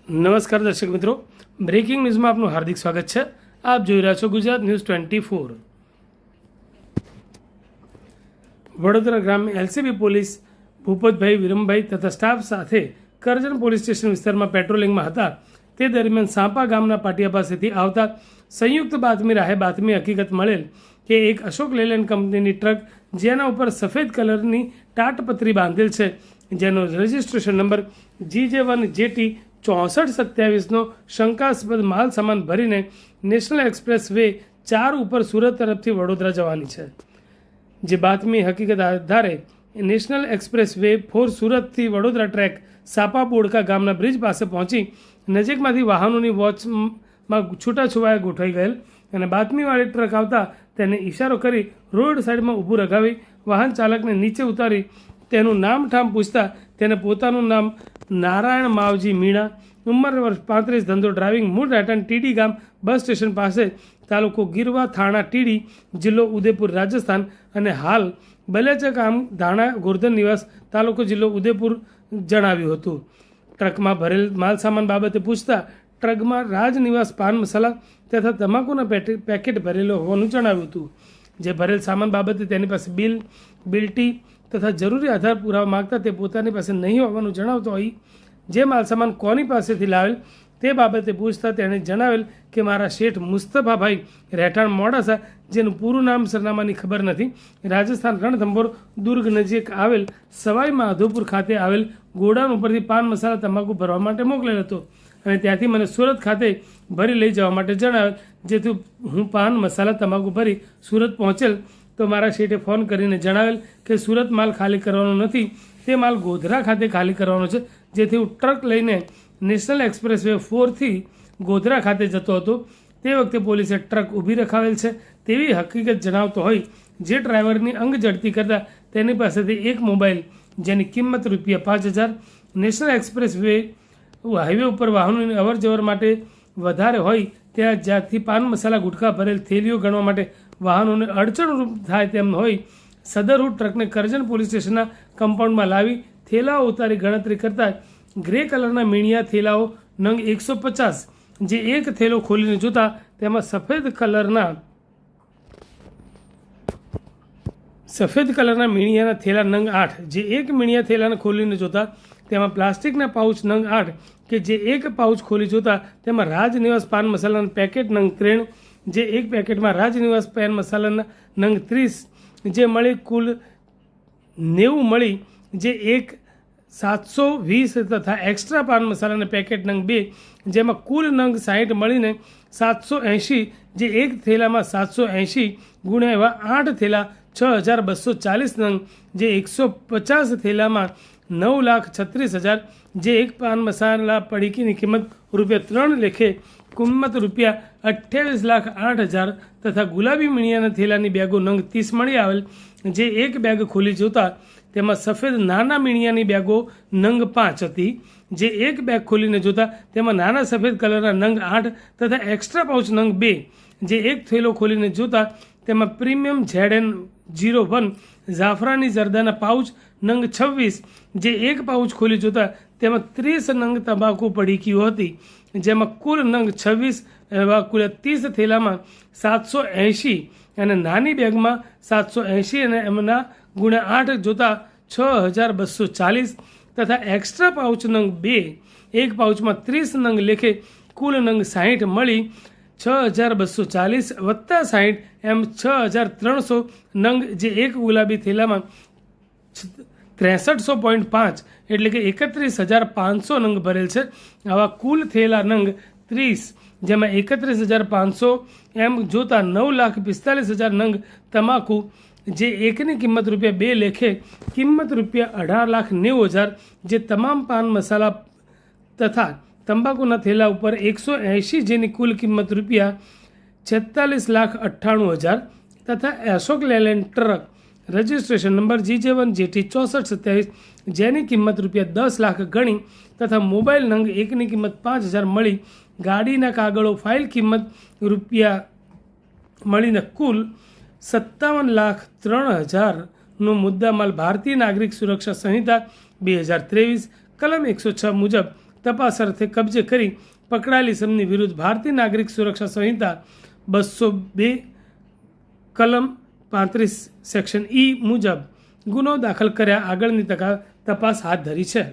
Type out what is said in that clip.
નમસ્કાર દર્શક મિત્રો, બ્રેકિંગ ન્યૂઝમાં આપનું હાર્દિક સ્વાગત છે. આપ જોઈ રહ્યા છો ગુજરાત ન્યૂઝ 24. વડોદરા ગ્રામ્ય એલસીબી પોલીસ ભૂપતભાઈ વિરમભાઈ તથા સ્ટાફ સાથે કરજણ પોલીસ સ્ટેશન વિસ્તારમાં પેટ્રોલિંગમાં હતા. તે દરમિયાન સાંપા ગામના પાટિયા પાસેથી આવતા સંયુક્ત બાતમી રાહે બાતમી હકીકત મળેલ કે એક અશોક લેલેન્ડ કંપનીની ટ્રક જેના ઉપર સફેદ કલરની તાટપત્રી બાંધેલ છે, જેનો રજિસ્ટ્રેશન નંબર GJ1JT 6427નો શંકાસ્પદ માલ સામાન ભરીને નેશનલ એક્સપ્રેસ વે 4 ઉપર સુરત તરફથી વડોદરા જવાની છે. જે બાતમી હકીકત આધારે નેશનલ એક્સપ્રેસ વે 4 સુરતથી વડોદરા ટ્રેક સાપા બોડકા ગામના બ્રિજ પાસે પહોંચી નજીકમાંથી વાહનોની વોચમાં છૂટાછવાયા ગોઠવાઈ ગયેલ અને બાતમીવાળી ટ્રક આવતા તેને ઇશારો કરી રોડ સાઈડમાં ઊભું રખાવી વાહન ચાલકને નીચે ઉતારી તેનું નામ ઠામ પૂછતા તેને પોતાનું નામ નારાયણ માવજી મીણા, ઉંમર વર્ષ 35, ધંધો ડ્રાઇવિંગ, મૂળ રહેઠાણ ટીડી ગામ બસ સ્ટેશન પાસે, તાલુકો ગીરવા, થાણા ટીડી, જિલ્લો ઉદયપુર રાજસ્થાન અને હાલ બલેચા ગામ ધાણા ગોરધન નિવાસ, તાલુકો જિલ્લો ઉદયપુર જણાવ્યું હતું. ટ્રકમાં ભરેલ માલ સામાન બાબતે પૂછતા ટ્રકમાં રાજનિવાસ પાન મસાલા તથા તમાકુના પેકેટ ભરેલો હોવાનું જણાવ્યું હતું. જે ભરેલ સામાન બાબતે તેની પાસે બિલ્ટી તથા જરૂરી આધાર પુરાવા માગતા તે પોતાની પાસે નહીં હોવાનું જણાવતો હોય. જે માલસામાન કોની પાસેથી લાવેલ તે બાબતે પૂછતા તેણે જણાવેલ કે મારા શેઠ મુસ્તફાભાઈ રહેઠાણ મોડાસા, જેનું પૂરું નામ સરનામાની ખબર નથી, રાજસ્થાન રણથંભોર દુર્ગ નજીક આવેલ સવાઈ માધોપુર ખાતે આવેલ ગોડાઉન ઉપરથી પાન મસાલા તમાકુ ભરવા માટે મોકલેલ હતો અને ત્યાંથી મને સુરત ખાતે ભરી લઈ જવા માટે જણાવેલ. જેથી હું પાન મસાલા તમાકુ ભરી સુરત પહોંચેલ તો મારા શેઠે ફોન કરીને જણાવેલ કે સુરત માલ ખાલી કરવાનો નથી, તે માલ ગોધરા ખાતે ખાલી કરવાનો છે. જેથી હું ટ્રક લઈને નેશનલ એક્સપ્રેસ વે 4થી ગોધરા ખાતે જતો હતો. તે વખતે પોલીસે ટ્રક ઊભી રખાવેલ છે તેવી હકીકત જણાવતો હોય. જે ડ્રાઈવરની અંગ ઝડતી કરતાં તેની પાસેથી એક મોબાઈલ જેની કિંમત ₹5000, નેશનલ એક્સપ્રેસ વે હાઈવે ઉપર વાહનોની અવર જવર માટે વધારે હોય ત્યાં જ્યાંથી પાન મસાલા ગુટખા ભરેલ થેલીઓ ગણવા માટે વાહનોને અડચણરૂપ થાય તેમ હોય, સદરહુ ટ્રકને કરજણ પોલીસ સ્ટેશનના કમ્પાઉન્ડમાં લાવી થેલાઓ ઉતારી ગણતરી કરતા ગ્રે કલરના મીણિયા થેલાઓ નંગ 150, જે એક થેલો ખોલીને જોતા તેમાં સફેદ કલરના મીણિયાના થેલા નંગ 8, જે એક મીણિયા થેલાને ખોલીને જોતા તેમાં પ્લાસ્ટિકના પાઉચ નંગ 8, કે જે એક પાઉચ ખોલી જોતા તેમાં રાજનિવાસ પાન મસાલાના પેકેટ નંગ 3, જે એક પેકેટમાં રાજનિવાસ પાન મસાલાના નંગ 30, જે મળી કુલ 90 મળી, જે એક 720 તથા એક્સ્ટ્રા પાન મસાલાના પેકેટ નંગ 2, જેમાં કુલ નંગ 60 મળીને 780, જે એક થેલામાં 780 ગુણ્યા એવા 8 થેલા 6240 નંગ, જે 150 થેલામાં 9,36,000, જે એક પાન મસાલા પડીકીની કિંમત ₹3 લેખે કિંમત ₹28,08,000 તથા ગુલાબી મીણિયાના થેલાની બેગો નંગ 30 મળી આવેલ. જે એક બેગ ખોલી જોતા તેમાં સફેદ નાના મીણિયાની બેગો નંગ 5 હતી. જે એક બેગ ખોલીને જોતા તેમાં નાના સફેદ કલરના નંગ 8 તથા એક્સ્ટ્રા પાઉચ નંગ 2, જે એક થેલો ખોલીને જોતા તેમાં પ્રીમિયમ ZN01 જાફરાની જરદાના પાઉચ નંગ 26, જે એક પાઉચ ખોલી જોતા તેમાં 30 નંગ તમાકુ પડીકીઓ હતી. જેમાં કુલ નંગ 26 એવા કુલ 30 થેલામાં 780 અને નાની બેગમાં 780 અને એમના ગુણ્યા 8 જોતા 6240 તથા એક્સ્ટ્રા પાઉચ નંગ 2, એક પાઉચમાં 30 નંગ લેખે કુલ નંગ 60 મળી 6240 વત્તા 60 એમ 6300 નંગ, જે એક ગુલાબી થેલામાં 6300.5 એટલે કે 31,500 નંગ ભરેલ છે. આવા કુલ થેલા નંગ 30, જેમાં 31,500 એમ જોતા 9,45,000 નંગ તમાકુ, જે એકની કિંમત ₹2 લેખે કિંમત ₹18,90,000, જે તમામ પાન મસાલા તથા તંબાકુના થેલા ઉપર 180, જેની કુલ કિંમત ₹46,98,000 તથા Ashok Leyland truck registration number GJ1JT 6427, જેની કિંમત ₹10 લાખ ગણી તથા મોબાઈલ નંગ એકની કિંમત 5,000 મળી, ગાડીના કાગળો ફાઇલ કિંમત રૂપિયા મળીને કુલ 57,03,000નો મુદ્દામાલ ભારતીય નાગરિક સુરક્ષા સંહિતા 2023 કલમ 106 મુજબ તપાસ અર્થે કબજે કરી પકડાયેલી ઇસમની વિરુદ્ધ ભારતીય નાગરિક સુરક્ષા સંહિતા 202 કલમ 35 સેક્શન E મુજબ ગુનો દાખલ કર્યા આગળની તપાસ હાથ ધરી છે.